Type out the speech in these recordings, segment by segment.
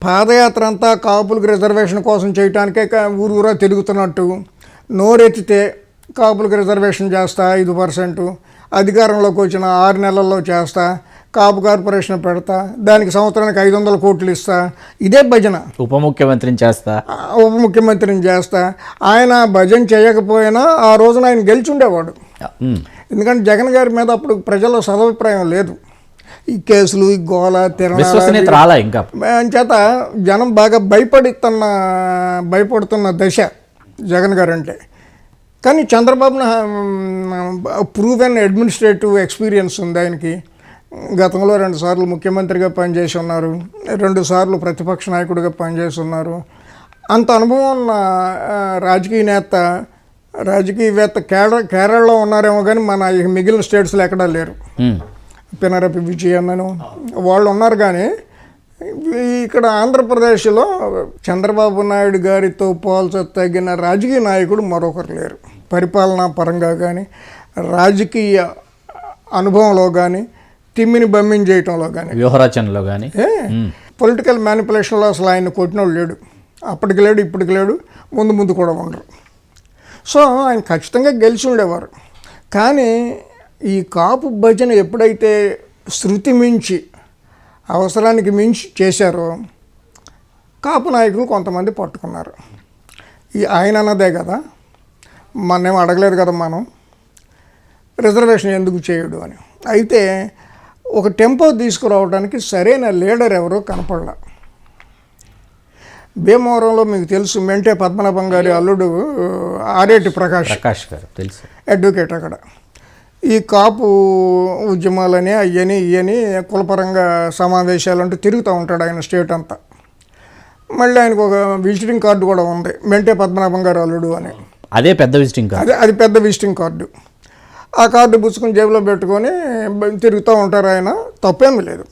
పాదయాత్ర అంతా కాపులకు రిజర్వేషన్ కోసం చేయటానికే ఊరూరా తిరుగుతున్నట్టు, నోరెత్తితే కాపులకు రిజర్వేషన్ చేస్తా 5%, అధికారంలోకి వచ్చిన 6 నెలల్లో చేస్తా, కాపు కార్పొరేషన్ పెడతా, దానికి సంవత్సరానికి 500 కోట్లు ఇస్తా, ఇదే భజన. ఉప ముఖ్యమంత్రిని చేస్తా. ఆయన భజన చేయకపోయినా ఆ రోజున ఆయన గెలిచి ఉండేవాడు. ఎందుకంటే జగన్ గారి మీద అప్పుడు ప్రజల్లో సదభిప్రాయం లేదు. ఈ కేసులు, ఈ గోల, తిరణాల ఇంకా చేత జనం బాగా భయపడుతున్న దశ జగన్ గారు అంటే. కానీ చంద్రబాబును ప్రూవెన్ అడ్మినిస్ట్రేటివ్ ఎక్స్పీరియన్స్ ఉంది ఆయనకి. గతంలో 2 సార్లు ముఖ్యమంత్రిగా పనిచేసి ఉన్నారు, 2 సార్లు ప్రతిపక్ష నాయకుడిగా పనిచేసి ఉన్నారు. అంత అనుభవం ఉన్న రాజకీయవేత్త కేరళలో ఉన్నారేమో కానీ మన మిగిలిన స్టేట్స్లో ఎక్కడా లేరు. పినరపి విజయన్నను వాళ్ళు ఉన్నారు. కానీ ఇక్కడ ఆంధ్రప్రదేశ్లో చంద్రబాబు నాయుడు గారితో పోల్చదగిన రాజకీయ నాయకుడు మరొకరు లేరు. పరిపాలనా పరంగా కానీ, రాజకీయ అనుభవంలో కానీ, తిమ్మిని బమ్మిని చేయటంలో కానీ, వ్యూహరచనలో కానీ, పొలిటికల్ మ్యానిపులేషన్లో అసలు ఆయన కొట్టినోడు లేడు. అప్పటికి లేడు, ఇప్పటికి లేడు, ముందు కూడా ఉండరు. సో ఆయన ఖచ్చితంగా గెలిచి ఉండేవారు. కానీ ఈ కాపు భజన ఎప్పుడైతే శృతి మించి, అవసరానికి మించి చేశారో కాపు నాయకులు కొంతమంది పట్టుకున్నారు. ఆయన అన్నదే కదా, మనేం అడగలేదు కదా మనం రిజర్వేషన్ ఎందుకు చేయడు అని. అయితే ఒక టెంపో తీసుకురావడానికి సరైన లీడర్ ఎవరో కనపడలా. భీమవరంలో మీకు తెలుసు, మెంటే పద్మనాభం గారి అల్లుడు ఆరేటి ప్రకాష్ గారు తెలుసు, అడ్వకేట్. అక్కడ ఈ కాపు ఉద్యమాలని ఇవని కులపరంగా సమావేశాలు అంటూ తిరుగుతూ ఉంటాడు ఆయన స్టేట్ అంతా. మళ్ళీ ఆయనకు ఒక విజిటింగ్ కార్డు కూడా ఉంది, మెంటే పద్మనాభం గారు అల్లుడు అని. అదే పెద్ద విజిటింగ్ కార్డు. అది పెద్ద విజిటింగ్ కార్డు. ఆ కార్డు పుచ్చుకొని జేబులో పెట్టుకొని తిరుగుతూ ఉంటారు. ఆయన తప్పేమీ లేదు.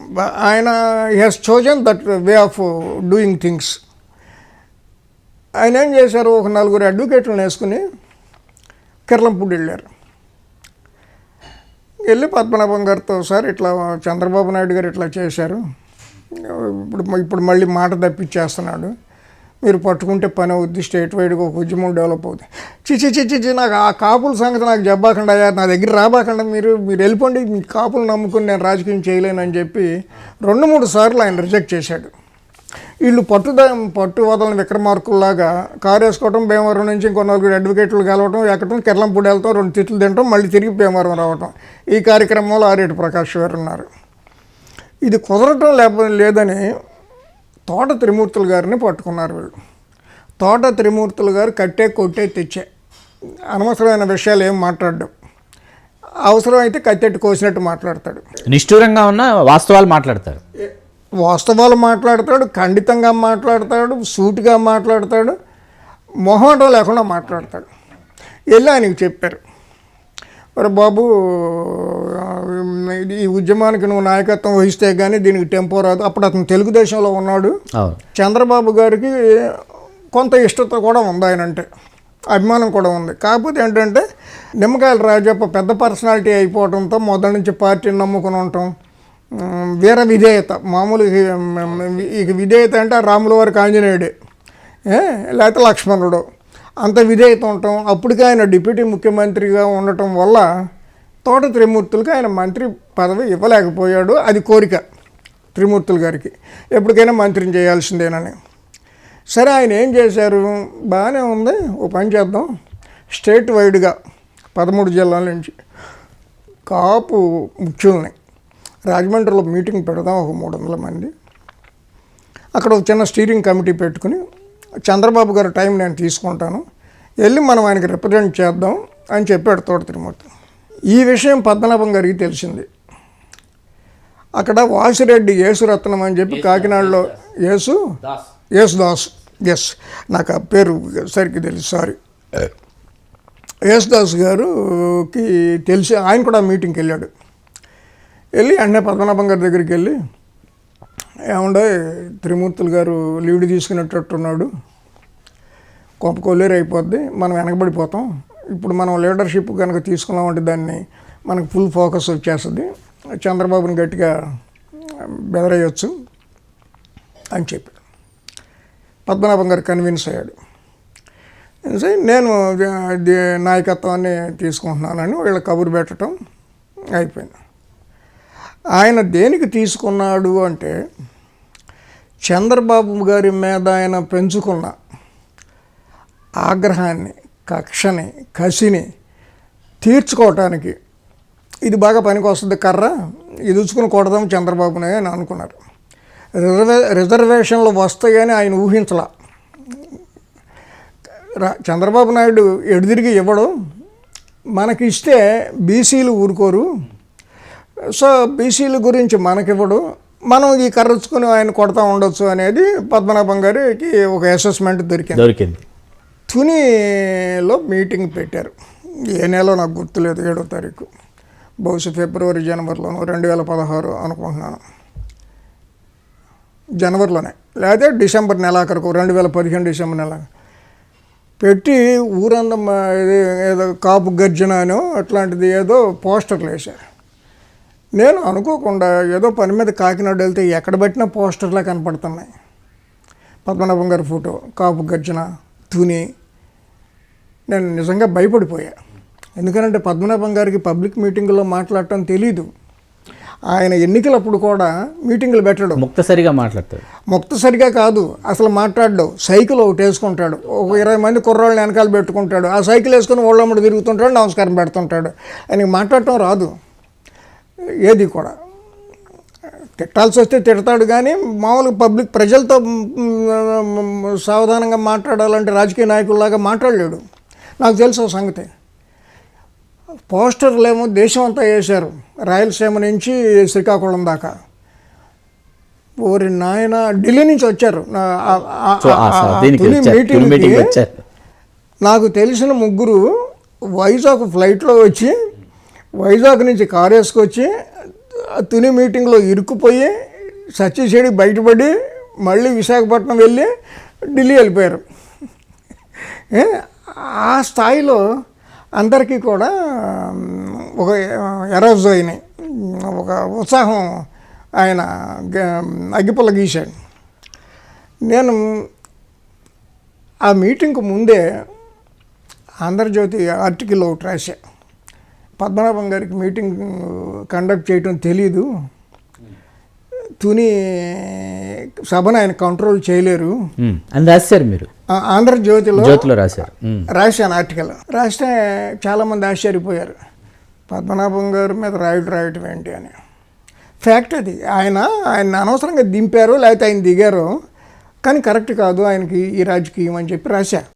ఆయన he has chosen that way of doing things. ఆయన ఏం చేశారు, ఒక 4 అడ్వకేట్లను వేసుకుని కిర్లంపూడి వెళ్ళారు. వెళ్ళి పద్మనాభం గారితో, సార్ ఇట్లా చంద్రబాబు నాయుడు గారు ఇట్లా చేశారు, ఇప్పుడు మళ్ళీ మాట తప్పించేస్తున్నాడు, మీరు పట్టుకుంటే పని అవుద్ది, స్టేట్ వైడ్గా ఒక ఉద్యమం డెవలప్ అవుతుంది. చిచి నాకు ఆ కాపుల సంగతి నాకు చెప్పకుండా, నా దగ్గర రాబాకుండా, మీరు వెళ్ళిపోండి, మీ కాపులు నమ్ముకుని నేను రాజకీయం చేయలేనని చెప్పి 2-3 సార్లు ఆయన రిజెక్ట్ చేశాడు. వీళ్ళు పట్టు వదలని విక్రమార్కుల్లాగా కారు వేసుకోవటం, భీమవరం నుంచి ఇంకో 4 అడ్వకేట్లు కలవటం, ఎక్కడం, కిర్లంపూడి వెళ్తాం, 2 తిట్లు తినటం, మళ్ళీ తిరిగి భీమవరం రావటం. ఈ కార్యక్రమంలో ఆరేటి ప్రకాష్ గారు ఉన్నారు. ఇది కుదరటం లేదని తోట త్రిమూర్తులు గారిని పట్టుకున్నారు వీళ్ళు. తోట త్రిమూర్తులు గారు కొట్టే తెచ్చే అనవసరమైన విషయాలు ఏం మాట్లాడడం, అవసరం అయితే కత్తెట్టు కోసినట్టు మాట్లాడతాడు. నిష్ఠూరంగా ఉన్న వాస్తవాలు మాట్లాడతాడు, ఖండితంగా మాట్లాడతాడు, సూటిగా మాట్లాడతాడు, మొహమాటం లేకుండా మాట్లాడతాడు. వెళ్ళి ఆయనకి చెప్పారు, మరి బాబు ఈ ఉద్యమానికి నువ్వు నాయకత్వం వహిస్తే కానీ దీనికి టెంపో రాదు. అప్పుడు అతను తెలుగుదేశంలో ఉన్నాడు. చంద్రబాబు గారికి కొంత ఇష్టత కూడా ఉంది, ఆయన అంటే అభిమానం కూడా ఉంది. కాకపోతే ఏంటంటే నిమ్మకాయల రాజప్ప పెద్ద పర్సనాలిటీ అయిపోవడంతో మొదటి నుంచి పార్టీని నమ్ముకుని ఉండటం, వీర విధేయత, మామూలు ఇక విధేయత అంటే రాముల వారికి ఆంజనేయుడే, లేకపోతే లక్ష్మణుడు, అంత విధేయత ఉండటం. అప్పటికే ఆయన డిప్యూటీ ముఖ్యమంత్రిగా ఉండటం వల్ల తోట త్రిమూర్తులకి ఆయన మంత్రి పదవి ఇవ్వలేకపోయాడు. అది కోరిక త్రిమూర్తులు గారికి, ఎప్పటికైనా మంత్రిని చేయాల్సిందేనని. సరే ఆయన ఏం చేశారు, బాగానే ఉంది, ఓ పని చేద్దాం, స్టేట్ వైడ్గా 13 జిల్లాల నుంచి కాపు ముఖ్యుల్ని రాజమండ్రిలో మీటింగ్ పెడదాం, ఒక 300 మంది. అక్కడ ఒక చిన్న స్టీరింగ్ కమిటీ పెట్టుకుని, చంద్రబాబు గారి టైం నేను తీసుకుంటాను, వెళ్ళి మనం ఆయనకి రిప్రజెంట్ చేద్దాం అని చెప్పాడు తోట త్రిమూర్తి. ఈ విషయం పద్మనాభం గారికి తెలిసింది. అక్కడ వాసిరెడ్డి యేసురత్నం అని చెప్పి కాకినాడలో యేసుదాస్, నాకు ఆ పేరు సరిగ్గా తెలుసు, సారీ, యేసుదాస్ గారుకి తెలిసి ఆయన కూడా మీటింగ్కి వెళ్ళాడు. వెళ్ళి వెంటనే పద్మనాభం గారి దగ్గరికి వెళ్ళి, ఏమండే త్రిమూర్తులు గారు లీడ్ తీసుకునేటట్టున్నాడు, కొంప కొల్లేరు అయిపోద్ది, మనం వెనకబడిపోతాం, ఇప్పుడు మనం లీడర్షిప్ కనుక తీసుకున్నామంటే దాన్ని మనకు ఫుల్ ఫోకస్ వచ్చేస్తుంది, చంద్రబాబుని గట్టిగా బెదరేయచ్చు అని చెప్పాడు. పద్మనాభం గారు కన్విన్స్ అయ్యాడు. నేను నాయకత్వాన్ని తీసుకుంటున్నానని వీళ్ళ కబురు పెట్టడం అయిపోయింది. ఆయన దేనికి తీసుకున్నాడు అంటే చంద్రబాబు గారి మీద ఆయన పెంచుకున్న ఆగ్రహాన్ని, కక్షని, కసిని తీర్చుకోవటానికి ఇది బాగా పనికి వస్తుంది కర్ర, ఇది ఉచ్చుకుని కొడదాం చంద్రబాబునే అని అనుకున్నారు. రిజర్వేషన్లు వస్తాయని ఆయన ఊహించలా. చంద్రబాబు నాయుడు ఎడుదిరిగి ఇవ్వడం, మనకి ఇస్తే బీసీలు ఊరుకోరు, సో బీసీల గురించి మనకివ్వడు, మనం ఈ కర్రచుకొని ఆయన కొడతా ఉండొచ్చు అనేది పద్మనాభం గారికి ఒక అసెస్మెంట్ దొరికింది. తునిలో మీటింగ్ పెట్టారు. ఏ నెలలో నాకు గుర్తులేదు, 7వ తారీఖు, బహుశా ఫిబ్రవరి జనవరిలోనూ 2016 అనుకుంటున్నాను. జనవరిలోనే లేకపోతే డిసెంబర్ నెలాఖరుకు 2015 డిసెంబర్ నెల పెట్టి ఊరందం ఏదో కాపు గర్జన అనో అట్లాంటిది ఏదో పోస్టర్లు వేశారు. నేను అనుకోకుండా ఏదో పని మీద కాకినాడ వెళ్తే ఎక్కడ పెట్టినా పోస్టర్లా కనపడుతున్నాయి. పద్మనాభం గారి ఫోటో, కాపు గర్జన, తుని. నేను నిజంగా భయపడిపోయా. ఎందుకంటే పద్మనాభం గారికి పబ్లిక్ మీటింగుల్లో మాట్లాడటం తెలీదు. ఆయన ఎన్నికలప్పుడు కూడా మీటింగులు పెట్టడు, ముక్తసరిగా మాట్లాడతాడు. ముక్తసరిగా కాదు, అసలు మాట్లాడడు. సైకిల్ ఒకటి వేసుకుంటాడు, ఒక 20 మంది కుర్రాళ్ళని వెనకాల పెట్టుకుంటాడు, ఆ సైకిల్ వేసుకొని ఓళ్ళమ్మడి తిరుగుతుంటాడు, నమస్కారం పెడుతుంటాడు. ఆయనకి మాట్లాడటం రాదు ఏది కూడా. తిట్టాల్సి వస్తే తిడతాడు, కానీ మామూలుగా పబ్లిక్ ప్రజలతో సావధానంగా మాట్లాడాలంటే రాజకీయ నాయకుల్లాగా మాట్లాడలేడు. నాకు తెలుసు ఆ సంగతి. పోస్టర్లు ఏమో దేశం అంతా వేశారు, రాయలసీమ నుంచి శ్రీకాకుళం దాకా. ఓరి నాయన, ఢిల్లీ నుంచి వచ్చారు మీటింగ్కి. నాకు తెలిసిన 3 వైజాగ్ ఫ్లైట్లో వచ్చి, వైజాగ్ నుంచి కారు వేసుకొచ్చి తుని మీటింగ్లో ఇరుక్కుపోయి సత్యశేడి బయటపడి మళ్ళీ విశాఖపట్నం వెళ్ళి ఢిల్లీ వెళ్ళిపోయారు. ఆ స్థాయిలో అందరికీ కూడా ఒక ఎరోజ్ అయినాయి, ఒక ఉత్సాహం ఆయన అగ్గిపుల్ల గీశాడు. నేను ఆ మీటింగ్కు ముందే ఆంధ్రజ్యోతి ఆర్టికల్ ఒకటి రాశా. పద్మనాభం గారికి మీటింగ్ కండక్ట్ చేయటం తెలీదు, తుని సభను ఆయన కంట్రోల్ చేయలేరు అని రాశారు మీరు. ఆంధ్రజ్యోతిలో రాశాను ఆర్టికల్. రాస్తే చాలామంది ఆశ్చర్యపోయారు, పద్మనాభం గారి మీద రాయటం ఏంటి అని. ఫ్యాక్ట్ అది. ఆయన అనవసరంగా దింపారు, లేకపోతే ఆయన దిగారు, కానీ కరెక్ట్ కాదు ఆయనకి ఈ రాజకీయం అని చెప్పి రాశా.